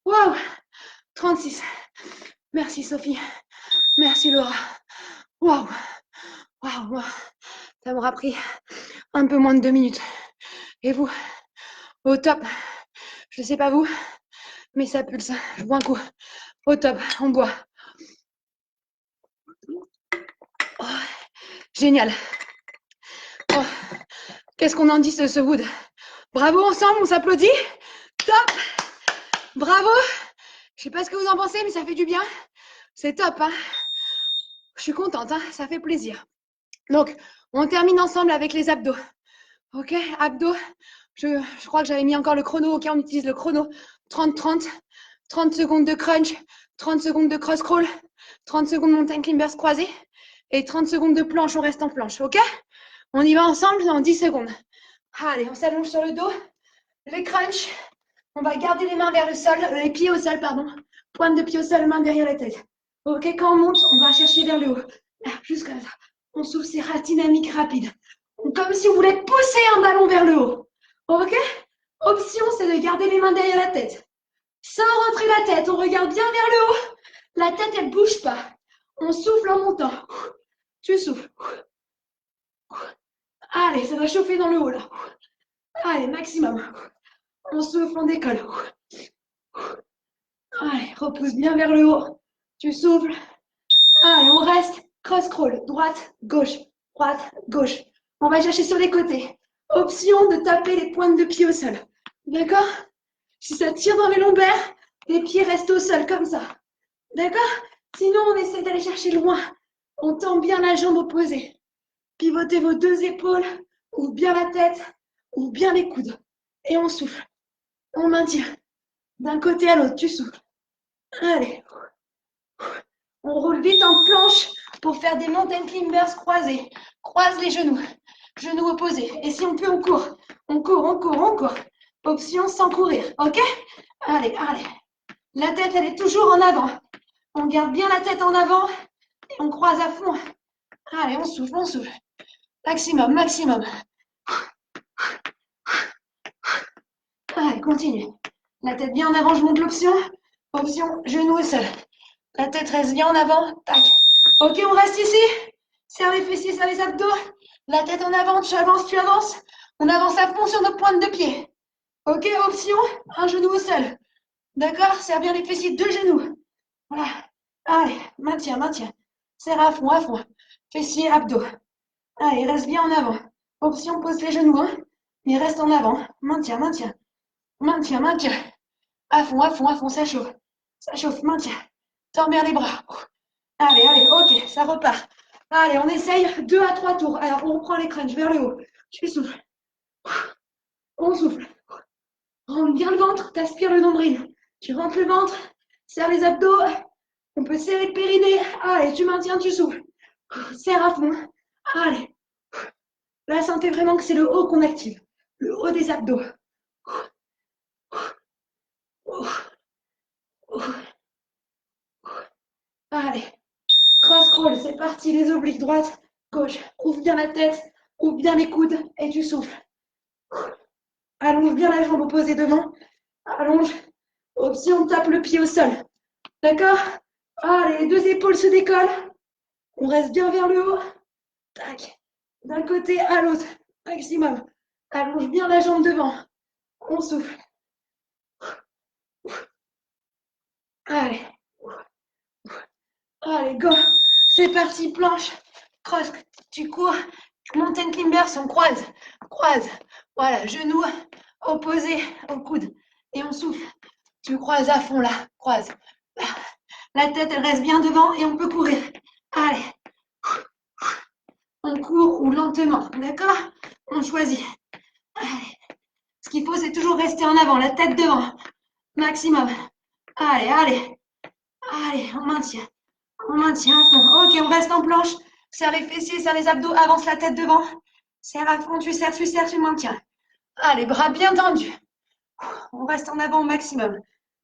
Wow. 36. Merci Sophie. Merci Laura. Waouh. Waouh. Wow. Ça m'aura pris un peu moins de 2 minutes. Et vous, au top. Je ne sais pas vous, mais ça pulse. Je bois un coup. Au top, on boit. Oh, génial. Oh, qu'est-ce qu'on en dit de ce wood? Bravo ensemble, on s'applaudit. Top. Bravo. Je ne sais pas ce que vous en pensez, mais ça fait du bien. C'est top. Hein, je suis contente, hein, ça fait plaisir. Donc, on termine ensemble avec les abdos. Ok, abdos. Je crois que j'avais mis encore le chrono. Ok, on utilise le chrono. 30-30. 30 secondes de crunch. 30 secondes de cross crawl. 30 secondes mountain climbers croisés. Et 30 secondes de planche. On reste en planche. Ok? On y va ensemble dans 10 secondes. Allez, on s'allonge sur le dos. Les crunchs. On va garder les mains vers le sol. Les pieds au sol, pardon. Pointe de pied au sol, main derrière la tête. Ok, quand on monte, on va chercher vers le haut. Là, juste comme ça. On souffle, c'est dynamique rapide. Comme si on voulait pousser un ballon vers le haut. Ok? Option, c'est de garder les mains derrière la tête. Sans rentrer la tête, on regarde bien vers le haut. La tête, elle ne bouge pas. On souffle en montant. Tu souffles. Allez, ça va chauffer dans le haut là. Allez, maximum. On souffle, on décolle. Allez, repousse bien vers le haut. Tu souffles. Allez, on reste. Cross crawl. Droite, gauche. Droite, gauche. On va chercher sur les côtés. Option de taper les pointes de pied au sol. D'accord? Si ça tire dans les lombaires, les pieds restent au sol comme ça. D'accord? Sinon, on essaie d'aller chercher loin. On tend bien la jambe opposée. Pivotez vos deux épaules, ou bien la tête, ou bien les coudes. Et on souffle. On maintient. D'un côté à l'autre, tu souffles. Allez. On roule vite en planche pour faire des mountain climbers croisés. Croise les genoux. Genoux opposés. Et si on peut, on court. On court, on court, on court. Option sans courir. OK? Allez, allez. La tête, elle est toujours en avant. On garde bien la tête en avant et on croise à fond. Allez, on souffle, on souffle. Maximum, maximum. Allez, continue. La tête bien en avant, je monte l'option. Option, genou au sol. La tête reste bien en avant. Tac. Ok, on reste ici. Serre les fessiers, serre les abdos. La tête en avant, tu avances, tu avances. On avance à fond sur nos pointes de pied. Ok, option, un genou au sol. D'accord? Serre bien les fessiers, deux genoux. Voilà. Allez, maintiens, maintiens. Serre à fond, à fond. Fessiers, abdos. Allez, reste bien en avant. Option, pose les genoux, hein, mais reste en avant. Maintiens, maintiens. Maintiens, maintiens. À fond, ça chauffe. Ça chauffe, maintiens. Tends bien les bras. Allez, allez, ok, ça repart. Allez, on essaye 2 à 3 tours. Alors, on reprend les crunchs vers le haut. Tu souffles. On souffle. Rentre bien le ventre, t'aspires le nombril. Tu rentres le ventre, serre les abdos. On peut serrer le périnée. Allez, tu maintiens, tu souffles. Serre à fond. Allez. Là, sentez vraiment que c'est le haut qu'on active. Le haut des abdos. Allez. Cross crawl, c'est parti. Les obliques, droite, gauche. Ouvre bien la tête, ouvre bien les coudes et tu souffles. Allonge bien la jambe opposée devant. Allonge. Option, tape le pied au sol. D'accord? Allez, les deux épaules se décollent. On reste bien vers le haut. Tac. D'un côté à l'autre. Maximum. Allonge bien la jambe devant. On souffle. Allez. Allez, go. C'est parti, planche. Cross. Tu cours. Mountain climbers, on croise. Croise. Voilà, genoux opposés au coude. Et on souffle. Tu croises à fond là. Croise. La tête, elle reste bien devant et on peut courir. Allez. On court ou lentement. D'accord? On choisit. Allez. Ce qu'il faut, c'est toujours rester en avant, la tête devant. Maximum. Allez, allez. Allez, on maintient. On maintient à fond. Ok, on reste en planche. Serre les fessiers, serre les abdos, avance la tête devant. Serre à fond, tu serres, tu maintiens. Allez, bras bien tendus. On reste en avant au maximum.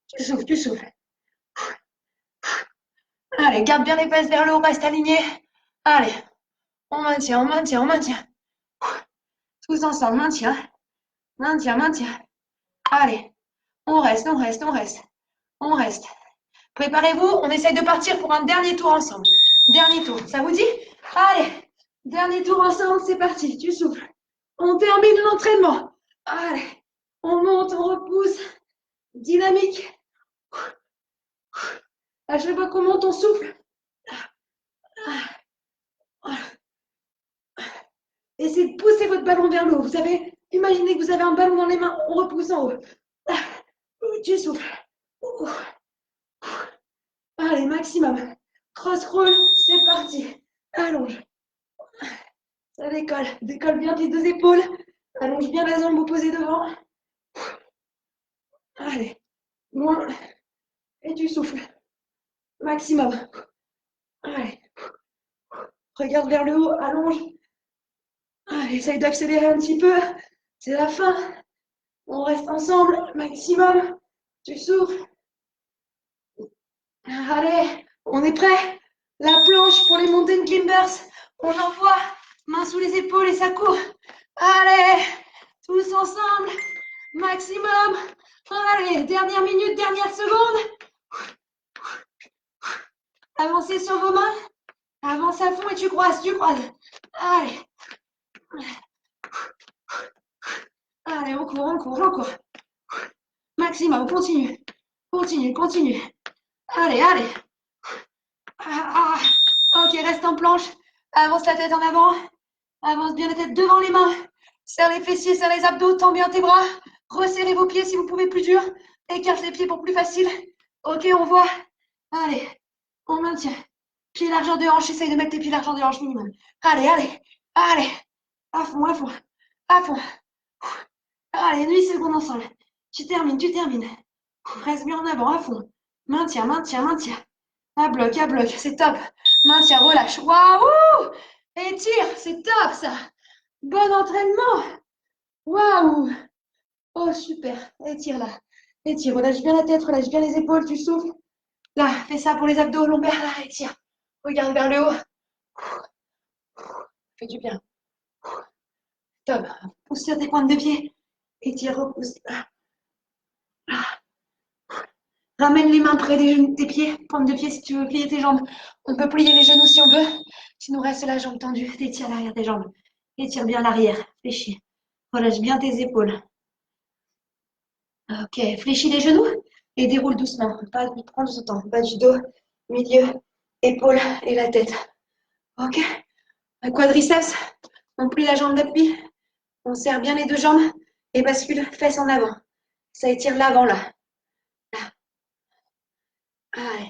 Tu souffles, tu souffles. Allez, garde bien les fesses vers le haut, reste aligné. Allez, on maintient, on maintient, on maintient. Tous ensemble, maintien, maintien, maintien. Allez, on reste, on reste, on reste, on reste. Préparez-vous, on essaye de partir pour un dernier tour ensemble. Dernier tour, ça vous dit? Allez, dernier tour ensemble, c'est parti, tu souffles. On termine l'entraînement. Allez, on monte, on repousse. Dynamique. À chaque fois qu'on monte, on souffle. Essayez de pousser votre ballon vers le haut. Vous avez, imaginez que vous avez un ballon dans les mains, on repousse en haut. Tu souffles. Allez, maximum. Cross roll, c'est parti. Allonge. Ça décolle. Décolle bien tes deux épaules. Allonge bien la jambe opposée devant. Allez. Loin. Et tu souffles. Maximum. Allez. Regarde vers le haut. Allonge. Allez, essaye d'accélérer un petit peu. C'est la fin. On reste ensemble. Maximum. Tu souffles. Allez, on est prêt. La planche pour les mountain climbers. On envoie. Main sous les épaules et ça court. Allez, tous ensemble. Maximum. Allez, dernière minute, dernière seconde. Avancez sur vos mains. Avance à fond et tu croises, tu croises. Allez. Allez, on court, on court, on court. Maximum, continue. Continue, continue. Allez, allez. Ok, reste en planche. Avance la tête en avant. Avance bien la tête devant les mains. Serre les fessiers, serre les abdos, tends bien tes bras. Resserrez vos pieds si vous pouvez plus dur. Écarte les pieds pour plus facile. Ok, on voit. Allez, on maintient. Pieds largeur de hanche, essaye de mettre tes pieds largeur de hanche minimum. Allez, allez, allez. À fond, à fond, à fond. Allez, une demi-seconde ensemble. Tu termines, tu termines. Reste bien en avant, à fond. Maintiens, maintiens, maintiens. À bloc, c'est top. Maintiens, relâche. Waouh! Étire, c'est top ça. Bon entraînement. Waouh! Oh, super. Étire là. Étire, relâche bien la tête, relâche bien les épaules, tu souffles. Là, fais ça pour les abdos lombaires, là, étire. Regarde vers le haut. Fais du bien. Top. Pousse sur tes pointes de pied. Étire, repousse. Ramène les mains près des genoux, tes pieds, pointe de pied si tu veux plier tes jambes. On peut plier les genoux si on veut. Tu nous restes la jambe tendue. T'étires l'arrière des jambes. Étire bien l'arrière. Fléchis. Relâche bien tes épaules. Ok, fléchis les genoux et déroule doucement. Pas de prendre ce temps. Bas du dos, milieu, épaules et la tête. Ok. Un quadriceps. On plie la jambe d'appui. On serre bien les deux jambes et bascule fesses en avant. Ça étire l'avant là. Allez.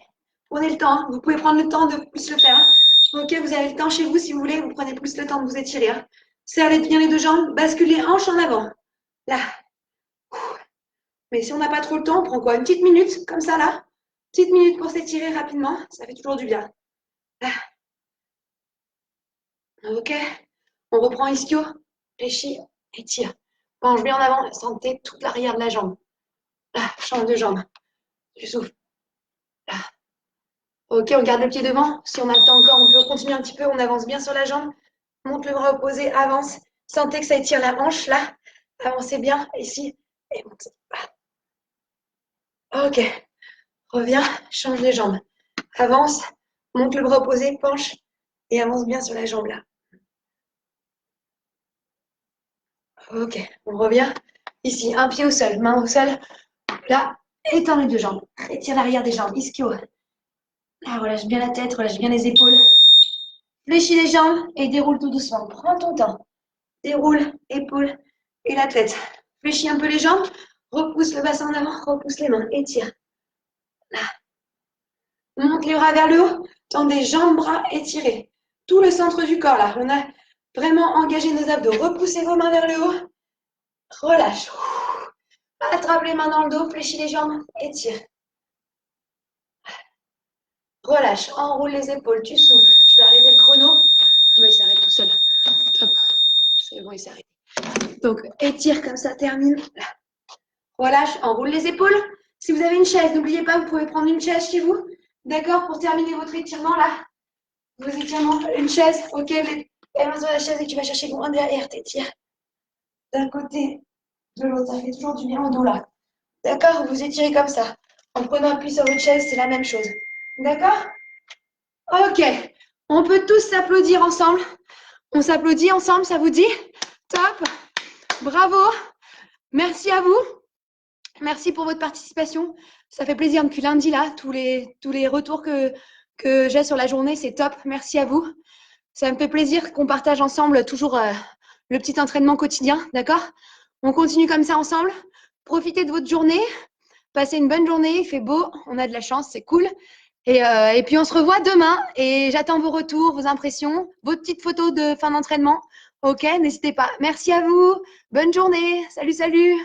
Prenez le temps, vous pouvez prendre le temps de plus le faire. Ok, vous avez le temps chez vous si vous voulez, vous prenez plus le temps de vous étirer. Serrez bien les deux jambes, basculez hanche en avant. Là. Mais si on n'a pas trop le temps, on prend quoi? Une petite minute, comme ça là. Petite minute pour s'étirer rapidement, ça fait toujours du bien. Là. Ok. On reprend ischio, fléchis, étire. Penche bien en avant, sentez toute l'arrière de la jambe. Là, change de jambe. Je souffle. Là. Ok, on garde le pied devant. Si on a le temps encore, on peut continuer un petit peu. On avance bien sur la jambe. Monte le bras opposé, avance. Sentez que ça étire la hanche, là. Avancez bien, ici. Et monte. Ok. Reviens, change les jambes. Avance, monte le bras opposé, penche. Et avance bien sur la jambe, là. Ok, on revient. Ici, un pied au sol, main au sol. Là, étends les deux jambes. Étire l'arrière des jambes, ischio. Là, relâche bien la tête, relâche bien les épaules. Fléchis les jambes et déroule tout doucement. Prends ton temps. Déroule, épaules et la tête. Fléchis un peu les jambes. Repousse le bassin en avant, repousse les mains. Étire. Là. Monte les bras vers le haut. Tendez jambes, bras étirés. Tout le centre du corps là. On a vraiment engagé nos abdos. Repoussez vos mains vers le haut. Relâche. Attrape les mains dans le dos. Fléchis les jambes. Étire. Relâche. Enroule les épaules. Tu souffles. Je vais arrêter le chrono. Mais il s'arrête tout seul. Top. C'est bon, il s'est arrêté. Donc, étire comme ça, termine. Là. Relâche, enroule les épaules. Si vous avez une chaise, n'oubliez pas, vous pouvez prendre une chaise chez vous. D'accord, pour terminer votre étirement là. Vos étirements, une chaise, ok, les mains sur la chaise et tu vas chercher loin derrière, t'étires d'un côté, de l'autre. Ça fait toujours du bien au dos là. D'accord, vous étirez comme ça. En prenant appui sur votre chaise, c'est la même chose. D'accord? Ok, on peut tous s'applaudir ensemble. On s'applaudit ensemble, ça vous dit? Top, bravo, merci à vous. Merci pour votre participation. Ça fait plaisir depuis lundi là, tous les retours que j'ai sur la journée, c'est top. Merci à vous. Ça me fait plaisir qu'on partage ensemble toujours le petit entraînement quotidien, d'accord? On continue comme ça ensemble. Profitez de votre journée. Passez une bonne journée. Il fait beau. On a de la chance. C'est cool. Et puis, on se revoit demain. Et j'attends vos retours, vos impressions, vos petites photos de fin d'entraînement. OK, n'hésitez pas. Merci à vous. Bonne journée. Salut, salut.